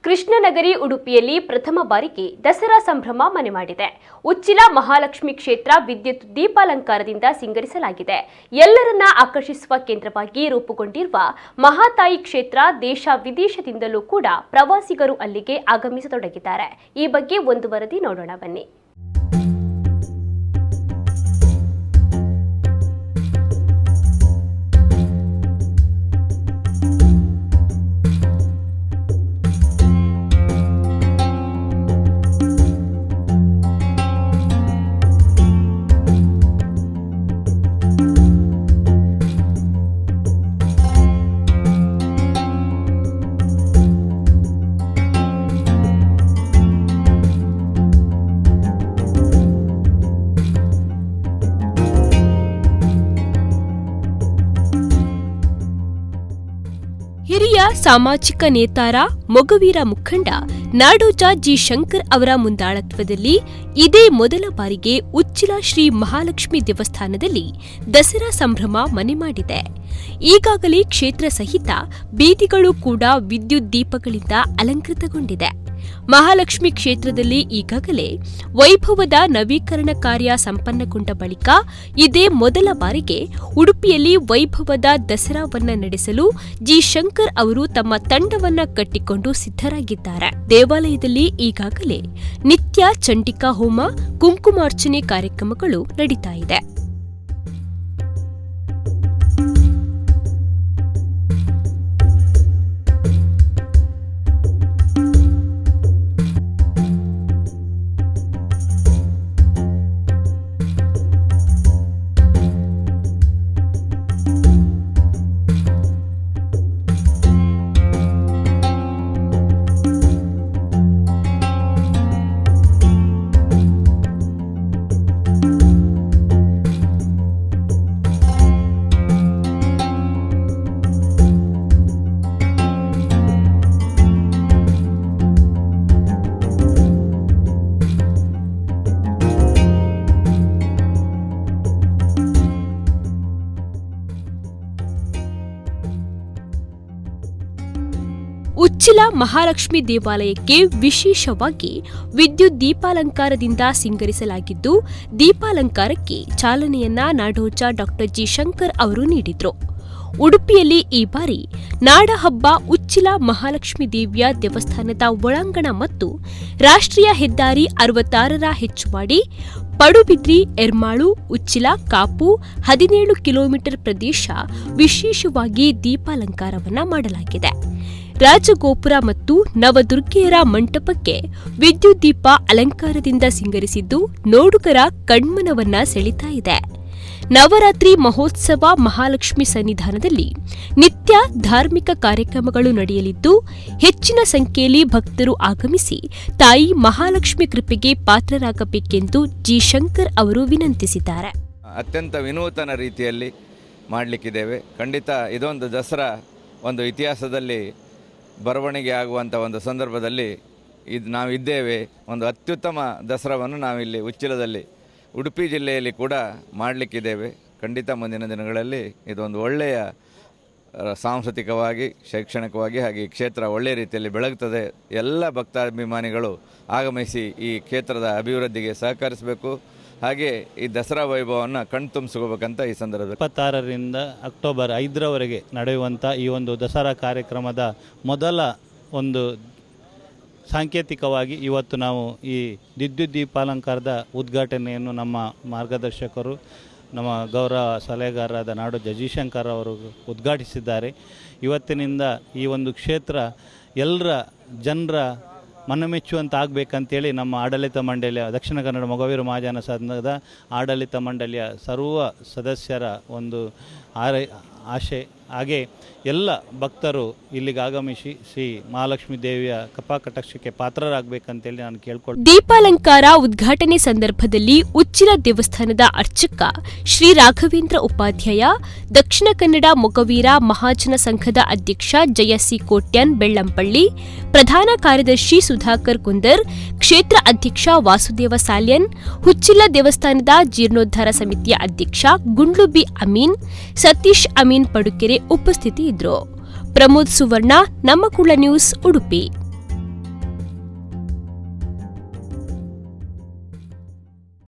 ಕೃಷ್ಣನಗರಿ ಉಡುಪಿಯಲ್ಲಿ ಪ್ರಥಮ ಬಾರಿಗೆ ದಸರಾ ಸಂಭ್ರಮ ಮನೆ ಮಾಡಿದೆ. ಉಚ್ಚಿಲ ಮಹಾಲಕ್ಷ್ಮಿ ಕ್ಷೇತ್ರ ವಿದ್ಯುತ್ ದೀಪಾಲಂಕಾರದಿಂದ ಸಿಂಗರಿಸಲಾಗಿದೆ. ಎಲ್ಲರನ್ನ ಆಕರ್ಷಿಸುವ ಕೇಂದ್ರವಾಗಿ ರೂಪುಗೊಂಡಿರುವ ಮಹಾತಾಯಿ ಕ್ಷೇತ್ರ ದೇಶ ವಿದೇಶದಿಂದಲೂ ಕೂಡ ಪ್ರವಾಸಿಗರು ಅಲ್ಲಿಗೆ ಆಗಮಿಸತೊಡಗಿದ್ದಾರೆ. ಈ ಬಗ್ಗೆ ಒಂದು ವರದಿ ನೋಡೋಣ ಬನ್ನಿ. ಹಿರಿಯ ಸಾಮಾಜಿಕ ನೇತಾರ ಮೊಗವೀರ ಮುಖಂಡ ನಾಡೋಜ ಜಿ ಶಂಕರ್ ಅವರ ಮುಂದಾಳತ್ವದಲ್ಲಿ ಇದೇ ಮೊದಲ ಬಾರಿಗೆ ಉಚ್ಚಿಲ ಶ್ರೀ ಮಹಾಲಕ್ಷ್ಮಿ ದೇವಸ್ಥಾನದಲ್ಲಿ ದಸರಾ ಸಂಭ್ರಮ ಮನೆ ಮಾಡಿದೆ. ಈಗಾಗಲೇ ಕ್ಷೇತ್ರ ಸಹಿತ ಬೀದಿಗಳು ಕೂಡ ವಿದ್ಯುತ್ ದೀಪಗಳಿಂದ ಅಲಂಕೃತಗೊಂಡಿದೆ. ಮಹಾಲಕ್ಷ್ಮಿ ಕ್ಷೇತ್ರದಲ್ಲಿ ಈಗಾಗಲೇ ವೈಭವದ ನವೀಕರಣ ಕಾರ್ಯ ಸಂಪನ್ನಗೊಂಡ ಬಳಿಕ ಇದೇ ಮೊದಲ ಬಾರಿಗೆ ಉಡುಪಿಯಲ್ಲಿ ವೈಭವದ ದಸರಾವನ್ನ ನಡೆಸಲು ಜಿ ಶಂಕರ್ ಅವರು ತಮ್ಮ ತಂಡವನ್ನ ಕಟ್ಟಿಕೊಂಡು ಸಿದ್ಧರಾಗಿದ್ದಾರೆ. ದೇವಾಲಯದಲ್ಲಿ ಈಗಾಗಲೇ ನಿತ್ಯ ಚಂಡಿಕಾ ಹೋಮ, ಕುಂಕುಮಾರ್ಚನೆ ಕಾರ್ಯಕ್ರಮಗಳು ನಡೀತಾ ಇದೆ. ಉಚ್ಚಿಲ ಮಹಾಲಕ್ಷ್ಮಿ ದೇವಾಲಯಕ್ಕೆ ವಿಶೇಷವಾಗಿ ವಿದ್ಯುತ್ ದೀಪಾಲಂಕಾರದಿಂದ ಸಿಂಗರಿಸಲಾಗಿದ್ದು, ದೀಪಾಲಂಕಾರಕ್ಕೆ ಚಾಲನೆಯನ್ನ ನಾಡೋಜ ಡಾ ಜಿ ಶಂಕರ್ ಅವರು ನೀಡಿದ್ರು. ಉಡುಪಿಯಲ್ಲಿ ಈ ಬಾರಿ ನಾಡಹಬ್ಬ ಉಚ್ಚಿಲ ಮಹಾಲಕ್ಷ್ಮಿ ದೇವಿಯ ದೇವಸ್ಥಾನದ ಒಳಾಂಗಣ ಮತ್ತು ರಾಷ್ಟ್ರೀಯ ಹೆದ್ದಾರಿ 66ರ ಹೆಚ್ಚುವಾಡಿ ಪಡುಬಿದ್ರಿ, ಎರ್ಮಾಳು, ಉಚ್ಚಿಲ, ಕಾಪು 17 ಕಿಲೋಮೀಟರ್ ಪ್ರದೇಶ ವಿಶೇಷವಾಗಿ ದೀಪಾಲಂಕಾರವನ್ನ ಮಾಡಲಾಗಿದೆ. ರಾಜಗೋಪುರ ಮತ್ತು ನವದುರ್ಗೆಯರ ಮಂಟಪಕ್ಕೆ ವಿದ್ಯುತ್ ದೀಪ ಅಲಂಕಾರದಿಂದ ಸಿಂಗರಿಸಿದ್ದು ನೋಡುಗರ ಕಣ್ಮನವನ್ನ ಸೆಳೀತಾ ಇದೆ. ನವರಾತ್ರಿ ಮಹೋತ್ಸವ ಮಹಾಲಕ್ಷ್ಮಿ ಸನ್ನಿಧಾನದಲ್ಲಿ ನಿತ್ಯ ಧಾರ್ಮಿಕ ಕಾರ್ಯಕ್ರಮಗಳು ನಡೆಯಲಿದ್ದು, ಹೆಚ್ಚಿನ ಸಂಖ್ಯೆಯಲ್ಲಿ ಭಕ್ತರು ಆಗಮಿಸಿ ತಾಯಿ ಮಹಾಲಕ್ಷ್ಮಿ ಕೃಪೆಗೆ ಪಾತ್ರರಾಗಬೇಕೆಂದು ಜಿ ಶಂಕರ್ ಅವರು ವಿನಂತಿಸಿದ್ದಾರೆ. ಅತ್ಯಂತ ವಿನೂತನ ರೀತಿಯಲ್ಲಿ ಮಾಡಲಿಕ್ಕಿದ್ದೇವೆ. ಖಂಡಿತ ಇದೊಂದು ದಸರಾ ಒಂದು ಇತಿಹಾಸದಲ್ಲಿ ಬರವಣಿಗೆ ಆಗುವಂಥ ಒಂದು ಸಂದರ್ಭದಲ್ಲಿ ನಾವಿದ್ದೇವೆ. ಒಂದು ಅತ್ಯುತ್ತಮ ದಸರಾವನ್ನು ನಾವಿಲ್ಲಿ ಉಚ್ಚಿಲದಲ್ಲಿ ಉಡುಪಿ ಜಿಲ್ಲೆಯಲ್ಲಿ ಕೂಡ ಮಾಡಲಿಕ್ಕಿದ್ದೇವೆ. ಖಂಡಿತ ಮುಂದಿನ ದಿನಗಳಲ್ಲಿ ಇದೊಂದು ಒಳ್ಳೆಯ ಸಾಂಸ್ಕೃತಿಕವಾಗಿ, ಶೈಕ್ಷಣಿಕವಾಗಿ ಹಾಗೆ ಈ ಕ್ಷೇತ್ರ ಒಳ್ಳೆಯ ರೀತಿಯಲ್ಲಿ ಬೆಳಗುತ್ತದೆ. ಎಲ್ಲ ಭಕ್ತಾಭಿಮಾನಿಗಳು ಆಗಮಿಸಿ ಈ ಕ್ಷೇತ್ರದ ಅಭಿವೃದ್ಧಿಗೆ ಸಹಕರಿಸಬೇಕು. ಹಾಗೆ ಈ ದಸರಾ ವೈಭವವನ್ನು ಕಣ್ತುಂಬಿಸ್ಕೋಬೇಕಂತ ಈ ಸಂದರ್ಭದಲ್ಲಿ 26ರಿಂದ ಅಕ್ಟೋಬರ್ 5ರವರೆಗೆ ನಡೆಯುವಂಥ ಈ ಒಂದು ದಸರಾ ಕಾರ್ಯಕ್ರಮದ ಮೊದಲ ಒಂದು ಸಾಂಕೇತಿಕವಾಗಿ ಇವತ್ತು ನಾವು ಈ ವಿದ್ಯುತ್ ದೀಪಾಲಂಕಾರದ ಉದ್ಘಾಟನೆಯನ್ನು ನಮ್ಮ ಮಾರ್ಗದರ್ಶಕರು, ನಮ್ಮ ಗೌರವ ಸಲಹೆಗಾರರಾದ ನಾಡೋಜ ಜಿ ಶಂಕರ್ ಅವರು ಉದ್ಘಾಟಿಸಿದ್ದಾರೆ. ಇವತ್ತಿನಿಂದ ಈ ಒಂದು ಕ್ಷೇತ್ರ ಎಲ್ಲರ ಜನರ ಮನಮೆಚ್ಚುವಂತ ಆಗಬೇಕಂತೇಳಿ ನಮ್ಮ ಆಡಳಿತ ಮಂಡಳಿಯ ದಕ್ಷಿಣ ಕನ್ನಡ ಮೊಗವೀರ ಮಹಾಜನ ಸಂಘದ ಆಡಳಿತ ಮಂಡಳಿಯ ಸರ್ವ ಸದಸ್ಯರ ಒಂದು ಆಶೆ. ಹಾಗೆ ಎಲ್ಲ ಭಕ್ತರು ಇಲ್ಲಿಗೆ ಆಗಮಿಸಿ ಶ್ರೀ ಮಹಾಲಕ್ಷ್ಮಿ ದೇವಿಯ ಕೃಪಾಕಟಾಕ್ಷಕ್ಕೆ ಪಾತ್ರರಾಗಬೇಕಂತೇಳಿ ನಾನು ಕೇಳ್ಕೊಳ್ತೀನಿ. ದೀಪಾಲಂಕಾರ ಉದ್ಘಾಟನೆ ಸಂದರ್ಭದಲ್ಲಿ ಉಚ್ಚಿಲ ದೇವಸ್ಥಾನದ ಅರ್ಚಕ ಶ್ರೀ ರಾಘವೇಂದ್ರ ಉಪಾಧ್ಯಾಯ, ದಕ್ಷಿಣ ಕನ್ನಡ ಮೊಗವೀರ ಮಹಾಜನ ಸಂಘದ ಅಧ್ಯಕ್ಷ ಜಯಸಿ ಕೋಟ್ಯಾನ್ ಬೆಳ್ಳಂಪಳ್ಳಿ, ಪ್ರಧಾನ ಕಾರ್ಯದರ್ಶಿ ಸುಧಾಕರ್ ಕುಂದರ್, ಕ್ಷೇತ್ರ ಅಧ್ಯಕ್ಷ ವಾಸುದೇವ ಸಾಲ್ಯನ್, ಹುಚ್ಚಿಲ ದೇವಸ್ಥಾನದ ಜೀರ್ಣೋದ್ಧಾರ ಸಮಿತಿಯ ಅಧ್ಯಕ್ಷ ಗುಂಡ್ಲುಬಿ ಅಮೀನ್, ಸತೀಶ್ ಅಮೀನ್ ಪಡುಕೆರೆ ಉಪಸ್ಥಿತಿ ಇದ್ದರು. ಪ್ರಮೋದ್ ಸುವರ್ಣ, ನಮ್ಮ ಕುಳ್ಳ ನ್ಯೂಸ್, ಉಡುಪಿ.